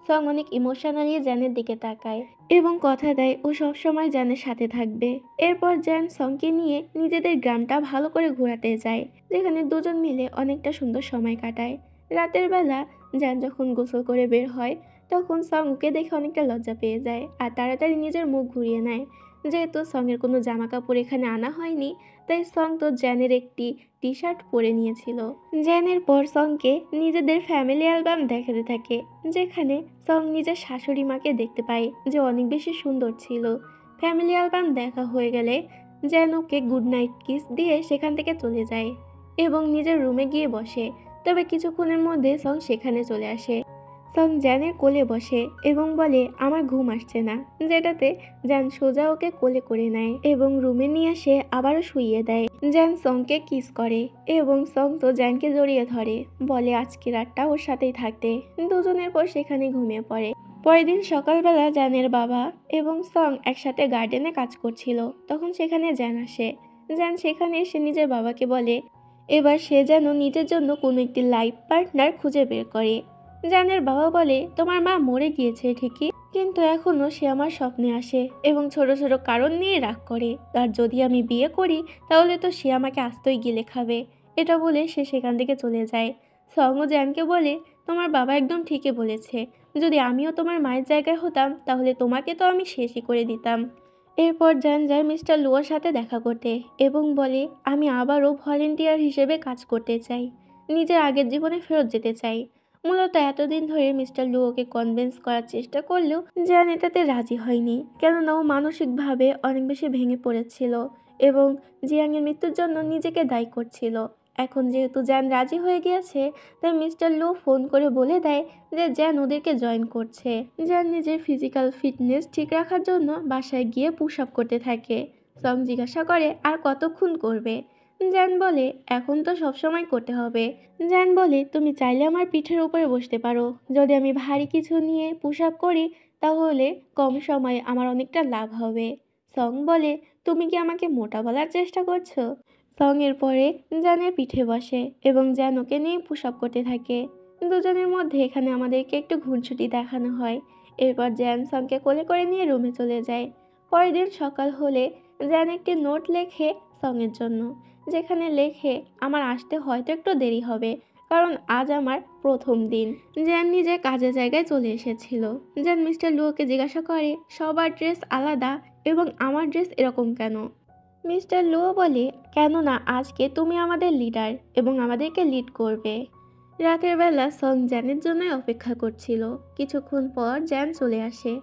সং অনেক ইমোশনালি জ্যানের দিকে তাকায় এবং কথা দেয় ও সবসময় জ্যানের সাথে থাকবে। এরপর জ্যান সংকে নিয়ে নিজেদের গ্রামটা ভালো করে ঘোরাতে যায়, যেখানে দুজন মিলে অনেকটা সুন্দর সময় কাটায়। রাতের বেলা জ্যান যখন গোসল করে বের হয় তখন সং ওকে দেখে অনেকটা লজ্জা পেয়ে যায় আর তাড়াতাড়ি নিজের মুখ ঘুরিয়ে নেয়। যেহেতু সঙের কোনো জামা কাপড় এখানে আনা হয়নি, তাই সং তো জ্যানের একটি টি শার্ট পরে নিয়েছিল। জ্যানের পর সংকে নিজেদের ফ্যামিলি অ্যালবাম দেখাতে থাকে, যেখানে সং নিজের শাশুড়ি মাকে দেখতে পায় যে অনেক বেশি সুন্দর ছিল। ফ্যামিলি অ্যালবাম দেখা হয়ে গেলে Gen okay good night kiss দিয়ে সেখান থেকে চলে যায় এবং নিজের রুমে গিয়ে বসে। তবে কিছুক্ষণের মধ্যে সং সেখানে চলে আসে। সং জ্যানের কোলে বসে এবং বলে, আমার ঘুম আসছে না, যেটাতে জ্যান সোজা ওকে কোলে করে নেয় এবং রুমে নিয়ে এসে আবারও শুইয়ে দেয়। জ্যান সংকে কিস করে এবং সং তো জ্যানকে জড়িয়ে ধরে, বলে আজকে রাতটা ওর সাথেই থাকতে। দুজনের পর সেখানে ঘুমিয়ে পড়ে। পরের দিন সকালবেলা জ্যানের বাবা এবং সং একসাথে গার্ডেনে কাজ করছিল, তখন সেখানে জ্যান আসে। জ্যান সেখানে এসে নিজের বাবাকে বলে এবার সে যেন নিজের জন্য কোনো একটি লাইফ পার্টনার খুঁজে বের করে। জ্যানের বাবা বলে, তোমার মা মরে গিয়েছে ঠিকই, কিন্তু এখনও সে আমার স্বপ্নে আসে এবং ছোট ছোট কারণ নিয়ে রাগ করে, আর যদি আমি বিয়ে করি তাহলে তো সে আমাকে আস্তই গিলে খাবে। এটা বলে সে সেখান থেকে চলে যায়। সং জ্যানকে বলে, তোমার বাবা একদম ঠিকই বলেছে, যদি আমিও তোমার মায়ের জায়গায় হতাম তাহলে তোমাকে তো আমি শেষই করে দিতাম। এরপর জ্যান যায় মিস্টার লুয়ার সাথে দেখা করতে এবং বলে, আমি আবারও ভলেন্টিয়ার হিসেবে কাজ করতে চাই, নিজের আগের জীবনে ফেরত যেতে চাই। মূলত এতদিন ধরে মিস্টার লুওকে কনভিন্স করার চেষ্টা করলেও জ্যান এটাতে রাজি হয়নি, কেননা ও মানসিকভাবে অনেক বেশি ভেঙে পড়েছিল এবং জিয়াংয়ের মৃত্যুর জন্য নিজেকে দায়ী করছিল। এখন যেহেতু জ্যান রাজি হয়ে গিয়েছে, তাই মিস্টার লু ফোন করে বলে দেয় যে জ্যান ওদেরকে জয়েন করছে। জ্যান নিজের ফিজিক্যাল ফিটনেস ঠিক রাখার জন্য বাসায় গিয়ে পুশ আপ করতে থাকে। সং জিজ্ঞাসা করে, আর কতক্ষণ করবে? জ্যান বলে, এখন তো সবসময় করতে হবে। জ্যান বলে, তুমি চাইলে আমার পিঠের উপরে বসতে পারো, যদি আমি ভারী কিছু নিয়ে পুশ আপ করি তাহলে কম সময়ে আমার অনেকটা লাভ হবে। সং বলে, তুমি কি আমাকে মোটা বলার চেষ্টা করছো? সং এর পরে জ্যানের পিঠে বসে এবং জ্যান ওকে নিয়ে পুশ আপ করতে থাকে। দুজনের মধ্যে এখানে আমাদেরকে একটু ঘুরছুটি দেখানো হয়। এরপর জ্যান সংকে কোলে করে নিয়ে রুমে চলে যায়। পরের দিন সকাল হলে জ্যান একটি নোট লেখে সঙের জন্য, যেখানে লেখে আমার আসতে হয়তো একটু দেরি হবে, কারণ আজ আমার প্রথম দিন। জ্যান নিজের কাজের জায়গায় চলে এসেছিল। জ্যান মিস্টার লুওকে জিজ্ঞাসা করে সবার ড্রেস আলাদা এবং আমার ড্রেস এরকম কেন। মিস্টার লুও বলে, কেননা আজকে তুমি আমাদের লিডার এবং আমাদেরকে লিড করবে। রাতের বেলা সং জ্যানের জন্যই অপেক্ষা করছিল। কিছুক্ষণ পর জ্যান চলে আসে,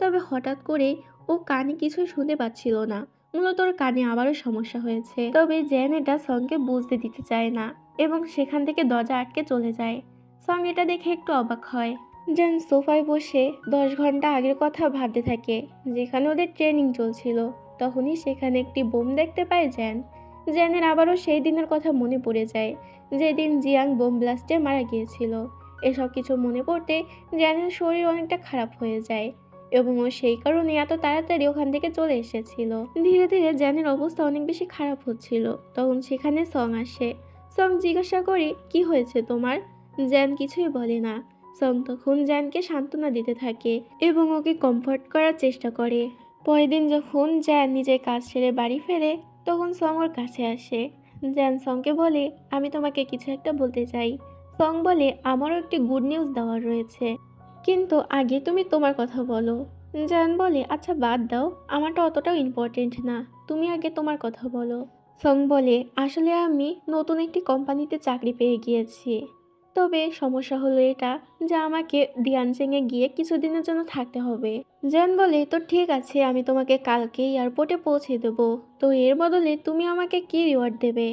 তবে হঠাৎ করে ও কানে কিছুই শুনতে পাচ্ছিল না। মূলত ওর কানে আবারও সমস্যা হয়েছে। তবে জ্যান এটা সংকে বুঝতে দিতে চায় না এবং সেখান থেকে দরজা আটকে চলে যায়। সং এটা দেখে একটু অবাক হয়। জ্যান সোফায় বসে 10 ঘন্টা আগের কথা ভাবতে থাকে, যেখানে ওদের ট্রেনিং চলছিল। তখনই সেখানে একটি বোম দেখতে পায় জ্যান। জ্যানের আবারও সেই দিনের কথা মনে পড়ে যায়, যেদিন জিয়াং বোম ব্লাস্টে মারা গিয়েছিল। এসব কিছু মনে পড়তে জ্যানের শরীর অনেকটা খারাপ হয়ে যায় এবং ও সেই কারণে এত তাড়াতাড়ি ওখান থেকে চলে এসেছিল। ধীরে ধীরে জ্যানের অবস্থা অনেক বেশি খারাপ হচ্ছিল। তখন সেখানে সং আসে। সং জিজ্ঞাসা করে, কি হয়েছে তোমার? জ্যান কিছুই বলে না। সং তখন জ্যানকে সান্ত্বনা দিতে থাকে এবং ওকে কমফর্ট করার চেষ্টা করে। পরের দিন যখন জ্যান নিজের কাজ সেরে বাড়ি ফেরে, তখন সং ওর কাছে আসে। জ্যান সংকে বলে, আমি তোমাকে কিছু একটা বলতে চাই। সং বলে, আমারও একটি গুড নিউজ দেওয়ার রয়েছে, কিন্তু আগে তুমি তোমার কথা বলো। জ্যান বলে, আচ্ছা বাদ দাও, আমারটা অতটাও ইম্পর্টেন্ট না, তুমি আগে তোমার কথা বলো। সং বলে, আসলে আমি নতুন একটি কোম্পানিতে চাকরি পেয়ে গিয়েছি। তবে সমস্যা হলো এটা যে আমাকে দিয়ানজেংয়ে গিয়ে কিছুদিনের জন্য থাকতে হবে। জ্যান বলে, তো ঠিক আছে, আমি তোমাকে কালকে এয়ারপোর্টে পৌঁছে দেবো। তো এর বদলে তুমি আমাকে কি রিওয়ার্ড দেবে?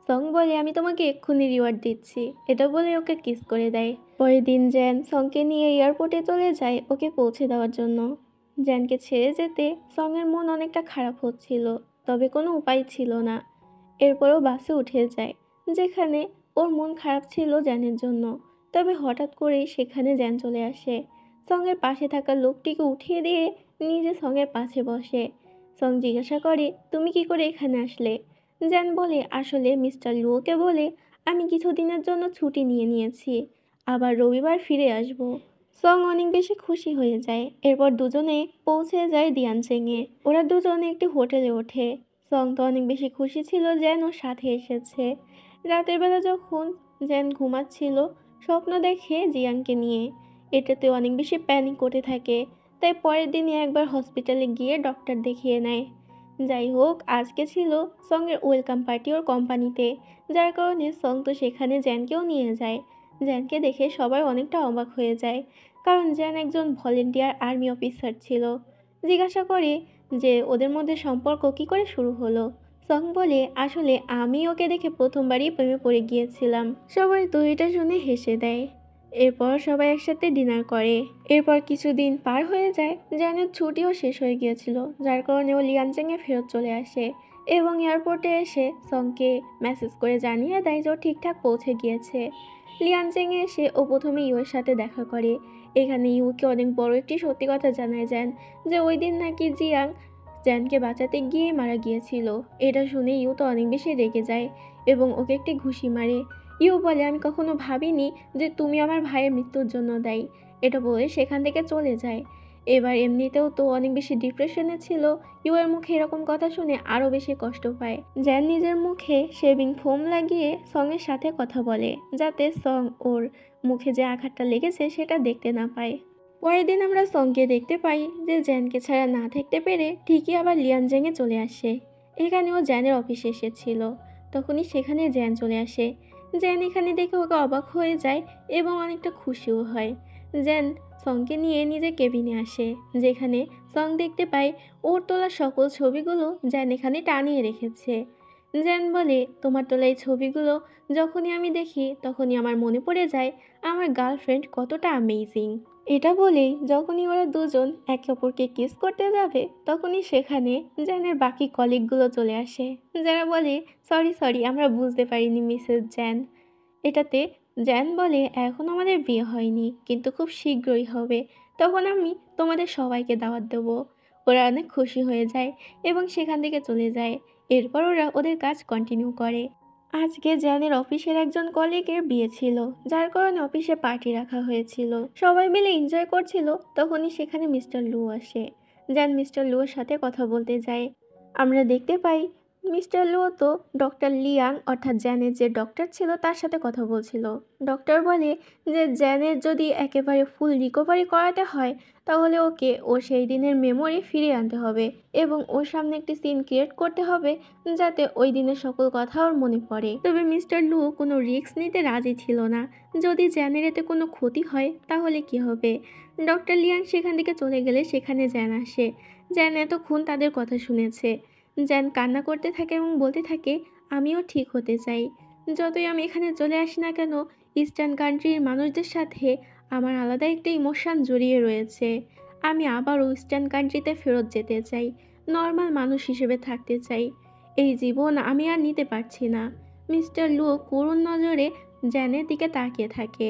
সং বলে, আমি তোমাকে এক্ষুনি রিওয়ার্ড দিচ্ছি। এটা বলে ওকে কিস করে দেয়। পরের দিন জ্যান সংকে নিয়ে এয়ারপোর্টে চলে যায় ওকে পৌঁছে দেওয়ার জন্য। জ্যানকে ছেড়ে যেতে সঙের মন অনেকটা খারাপ হচ্ছিল, তবে কোনো উপায় ছিল না। এরপরও বাসে উঠে যায়, যেখানে ওর মন খারাপ ছিল জ্যানের জন্য। তবে হঠাৎ করেই সেখানে জ্যান চলে আসে। সঙের পাশে থাকা লোকটিকে উঠিয়ে দিয়ে নিজে সঙের পাশে বসে। সং জিজ্ঞাসা করে, তুমি কি করে এখানে আসলে? জ্যান বলে, আসলে মিস্টার লুওকে বলে আমি কিছুদিনের জন্য ছুটি নিয়ে নিয়েছি, আবার রবিবার ফিরে আসব। সং অনেক বেশি খুশি হয়ে যায়। এরপর দুজনে পৌঁছে যায় দিয়ানচেংয়ে। ওরা দুজনে একটি হোটেলে ওঠে। সং তো অনেক বেশি খুশি ছিল জ্যান ওর সাথে এসেছে। রাতের বেলা যখন জ্যান ঘুমাচ্ছিল, স্বপ্ন দেখে জিয়াংকে নিয়ে। এটাতে অনেক বেশি প্যানিক করতে থাকে, তাই পরের দিনই একবার হসপিটালে গিয়ে ডক্টর দেখিয়ে নেয়। যাই হোক, আজকে ছিল সঙের ওয়েলকাম পার্টি ওর কোম্পানিতে, যার কারণে সং তো সেখানে জ্যানকেও নিয়ে যায়। জ্যানকে দেখে সবাই অনেকটা অবাক হয়ে যায়, কারণ জ্যান একজন ভলেন্টিয়ার আর্মি অফিসার ছিল। জিজ্ঞাসা করে যে ওদের মধ্যে সম্পর্ক কী করে শুরু হলো। সং বলে, আসলে আমি ওকে দেখে প্রথমবারই প্রেমে পড়ে গিয়েছিলাম। সবাই তো এটা শুনে হেসে দেয়। এরপর সবাই একসাথে ডিনার করে। এরপর কিছুদিন পার হয়ে যায়। জ্যানের ছুটিও শেষ হয়ে গিয়েছিল, যার কারণে ও লিয়ানচেংয়ে ফেরত চলে আসে এবং এয়ারপোর্টে এসে সংকে মেসেজ করে জানিয়ে দেয় যে ও ঠিকঠাক পৌঁছে গিয়েছে। লিয়ানচেংয়ে এসে ও প্রথমে ইউয়ের সাথে দেখা করে। এখানে ইউকে অনেক বড় একটি সত্যি কথা জানায় জ্যান, যে ওই দিন নাকি জিয়াং জ্যানকে বাঁচাতে গিয়ে মারা গিয়েছিল। এটা শুনে ইউ তো অনেক বেশি রেগে যায় এবং ওকে একটি ঘুষি মারে। ইউ বলে, আমি কখনো ভাবিনি যে তুমি আমার ভাইয়ের মৃত্যুর জন্য দায়ী। এটা বলে সেখান থেকে চলে যায়। এবার এমনিতেও তো অনেক বেশি ডিপ্রেশনে ছিল। ইউ এর মুখে এরকম কথা শুনে আরও বেশি কষ্ট পায়। জ্যান নিজের মুখে শেভিং ফোম লাগিয়ে সঙের সাথে কথা বলে, যাতে সং ওর মুখে যে আঘাতটা লেগেছে সেটা দেখতে না পায়। পরের দিন আমরা সংকে দেখতে পাই যে জ্যানকে ছাড়া না থাকতে পেরে ঠিকই আবার লিয়ানজেংয়ে চলে আসে। এখানেও জ্যানের অফিসে এসেছিল। তখনই সেখানে জ্যান চলে আসে। জ্যান এখানে দেখে ওকে অবাক হয়ে যায় এবং অনেকটা খুশিও হয়। জ্যান সংকে নিয়ে নিজের কেবিনে আসে, যেখানে সং দেখতে পায় ওর তোলা সকল ছবিগুলো জ্যান এখানে টানিয়ে রেখেছে। জ্যান বলে, তোমার তোলা এই ছবিগুলো যখনই আমি দেখি তখনই আমার মনে পড়ে যায় আমার গার্লফ্রেন্ড কতটা অ্যামেজিং। এটা বলেই যখনই ওরা দুজন একে অপরকে কিস করতে যাবে, তখনই সেখানে জ্যানের বাকি কলিগগুলো চলে আসে, যারা বলে, সরি সরি, আমরা বুঝতে পারিনি মিসেস জ্যান। এটাতে জ্যান বলে, এখন আমাদের বিয়ে হয়নি, কিন্তু খুব শীঘ্রই হবে, তখন আমি তোমাদের সবাইকে দাওয়াত দেবো। ওরা অনেক খুশি হয়ে যায় এবং সেখান থেকে চলে যায়। এরপর ওরা ওদের কাজ কন্টিনিউ করে। আজকে জ্যানের অফিসের একজন কলিগের বিয়ে ছিল, যার কারণে অফিসে পার্টি রাখা হয়েছিল। সবাই মিলে এনজয় করছিল। তখনই সেখানে মিস্টার লু আসে। জ্যান মিস্টার লুর সাথে কথা বলতে যায়। আমরা দেখতে পাই মিস্টার লুও তো ডক্টর লিয়াং অর্থাৎ জ্যানের যে ডক্টর ছিল তার সাথে কথা বলছিল। ডক্টর বলে যে জ্যানের যদি একেবারে ফুল রিকভারি করাতে হয় তাহলে ওকে ও সেই দিনের মেমোরি ফিরিয়ে আনতে হবে এবং ওর সামনে একটি সিন ক্রিয়েট করতে হবে যাতে ওই দিনের সকল কথা ওর মনে পড়ে। তবে মিস্টার লু কোনো রিস্ক নিতে রাজি ছিল না। যদি জ্যানের এতে কোনো ক্ষতি হয় তাহলে কি হবে? ডক্টর লিয়াং সেখান থেকে চলে গেলে সেখানে জ্যান আসে। জ্যান এতক্ষণ তাদের কথা শুনেছে। জ্যান কান্না করতে থাকে এবং বলতে থাকে, আমিও ঠিক হতে চাই। যতই আমি এখানে চলে আসি না কেন, ইস্টার্ন কান্ট্রির মানুষদের সাথে আমার আলাদা একটা ইমোশন জড়িয়ে রয়েছে। আমি আবারও ইস্টার্ন কান্ট্রিতে ফেরত যেতে চাই, নর্মাল মানুষ হিসেবে থাকতে চাই। এই জীবন আমি আর নিতে পারছি না। মিস্টার লু করুণ নজরে জ্যানের দিকে তাকিয়ে থাকে।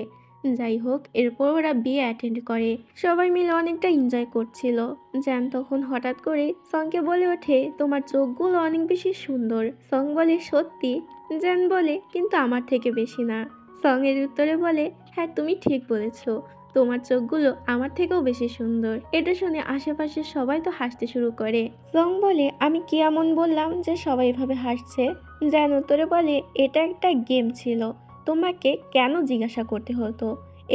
যাই হোক, এরপর ওরা বিয়ে অ্যাটেন্ড করে। সবাই মিলে অনেকটা এনজয় করছিল। জ্যান তখন হঠাৎ করে সংকে বলে ওঠে, তোমার চোখগুলো অনেক বেশি সুন্দর। সং বলে, সত্যি? জ্যান বলে, কিন্তু আমার থেকে বেশি না। সং এর উত্তরে বলে, হ্যাঁ তুমি ঠিক বলেছ, তোমার চোখগুলো আমার থেকেও বেশি সুন্দর। এটা শুনে আশেপাশের সবাই তো হাসতে শুরু করে। সং বলে, আমি কি এমন বললাম যে সবাই এভাবে হাসছে? জ্যান উত্তরে বলে, এটা একটা গেম ছিল, তোমাকে কেন জিজ্ঞাসা করতে হতো,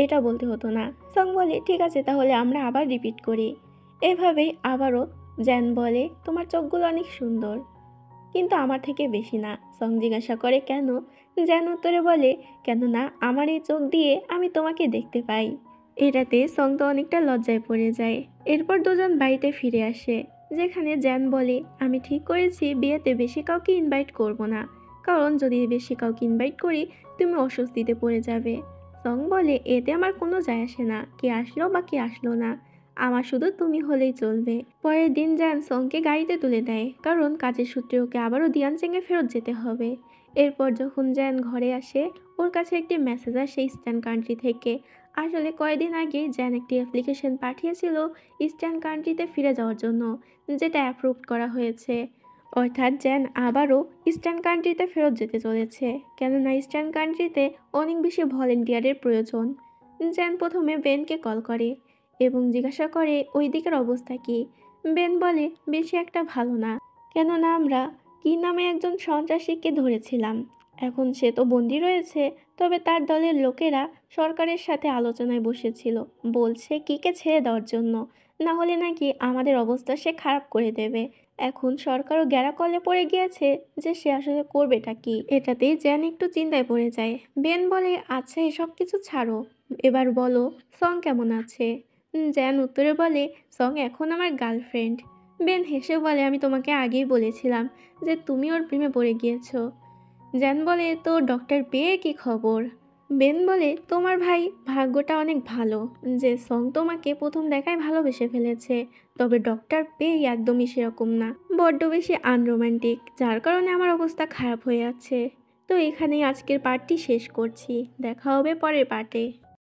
এটা বলতে হতো না। সং বলে, ঠিক আছে তাহলে আমরা আবার রিপিট করি। এভাবেই আবারও জ্যান বলে, তোমার চোখগুলো অনেক সুন্দর কিন্তু আমার থেকে বেশি না। সং জিজ্ঞাসা করে কেন? জ্যান উত্তরে বলে, কেননা আমার এই চোখ দিয়ে আমি তোমাকে দেখতে পাই। এটাতে সং তো অনেকটা লজ্জায় পড়ে যায়। এরপর দুজন বাড়িতে ফিরে আসে, যেখানে জ্যান বলে, আমি ঠিক করেছি বিয়েতে বেশি কাউকে ইনভাইট করব না, কারণ যদি বেশি কাউকে ইনভাইট করি তুমি অস্বস্তিতে পড়ে যাবে। সং বলে, এতে আমার কোনো যায় আসে না, কে আসলো বা কে আসলো না, আমার শুধু তুমি হলেই চলবে। পরের দিন জ্যান সংকে গাড়িতে তুলে দেয়, কারণ কাজের সূত্রে ওকে আবারও দিয়ানচেংয়ে ফেরত যেতে হবে। এরপর যখন জ্যান ঘরে আসে, ওর কাছে একটি মেসেজ আসে ইস্টার্ন কান্ট্রি থেকে। আসলে কয়েকদিন আগে জ্যান একটি অ্যাপ্লিকেশন পাঠিয়েছিল ইস্টার্ন কান্ট্রিতে ফিরে যাওয়ার জন্য, যেটা অ্যাপ্রুভ করা হয়েছে। অর্থাৎ জ্যান আবারও ইস্টার্ন কান্ট্রিতে ফেরত যেতে চলেছে, কেননা ইস্টার্ন কান্ট্রিতে অনেক বেশি ভলেন্টিয়ারের প্রয়োজন। জ্যান প্রথমে বেনকে কল করে এবং জিজ্ঞাসা করে ওই দিকের অবস্থা কী। বেন বলে, বেশি একটা ভালো না, কেননা আমরা কি নামে একজন সন্ত্রাসীকে ধরেছিলাম, এখন সে তো বন্দি রয়েছে। তবে তার দলের লোকেরা সরকারের সাথে আলোচনায় বসেছিল, বলছে কিকে ছেড়ে দেওয়ার জন্য, না হলে নাকি আমাদের অবস্থা সে খারাপ করে দেবে। এখন সরকারও গ্যারাকলে পড়ে গিয়েছে যে সে আসলে করবেটা কি। এটাতেই জ্যান একটু চিন্তায় পড়ে যায়। বেন বলে, আচ্ছা এসব কিছু ছাড়ো, এবার বলো সং কেমন আছে? জ্যান উত্তরে বলে, সং এখন আমার গার্লফ্রেন্ড। বেন হেসে বলে, আমি তোমাকে আগেই বলেছিলাম যে তুমি ওর প্রেমে পড়ে গিয়েছো। জ্যান বলে, তো ডক্টর পেয়ে কি খবর? বেন বলে, তোমার ভাই ভাগ্যটা অনেক ভালো যে সং তোমাকে প্রথম দেখায় ভালোবেসে ফেলেছে। তবে ডক্টর পেই একদমই সেরকম না, বড্ড বেশি আনরোম্যান্টিক, যার কারণে আমার অবস্থা খারাপ হয়ে যাচ্ছে। তো এখানেই আজকের পার্টটি শেষ করছি, দেখা হবে পরের পার্টে।